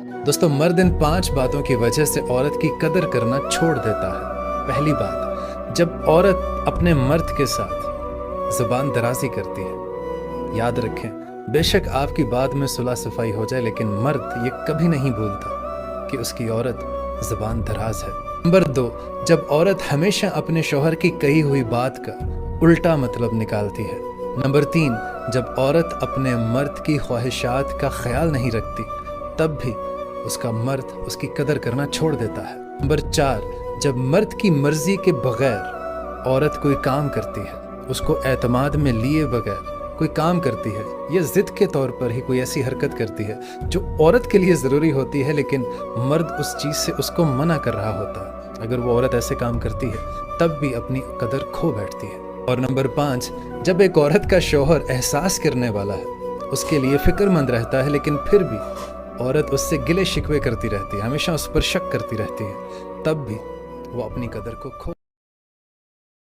दोस्तों, मर्द इन 5 बातों की वजह से औरत की कदर करना छोड़ देता है। पहली बात, जब औरत अपने मर्द के साथ ज़ुबान दराज़ी करती है। याद रखें, बेशक आपकी बात में सुलह सफाई हो जाए, लेकिन मर्द ये कभी नहीं भूलता कि उसकी औरत ज़ुबान दराज है। नंबर 2, जब औरत हमेशा अपने शौहर की कही हुई बात का उल्टा मतलब निकालती है। नंबर 3, जब औरत अपने मर्द की ख्वाहिशात का ख्याल नहीं रखती, तब भी उसका मर्द उसकी कदर करना छोड़ देता है। नंबर 4, जब मर्द की मर्जी के बगैर औरत कोई काम करती है, उसको एतमाद में लिए बगैर कोई काम करती है या ज़िद के तौर पर ही कोई ऐसी हरकत करती है जो औरत के लिए ज़रूरी होती है, लेकिन मर्द उस चीज़ से उसको मना कर रहा होता है, अगर वो औरत ऐसे काम करती है तब भी अपनी कदर खो बैठती है। और नंबर 5, जब एक औरत का शौहर एहसास करने वाला है, उसके लिए फ़िक्रमंद रहता है, लेकिन फिर भी औरत उससे गिले शिकवे करती रहती है, हमेशा उस पर शक करती रहती है, तब भी वो अपनी कदर को खो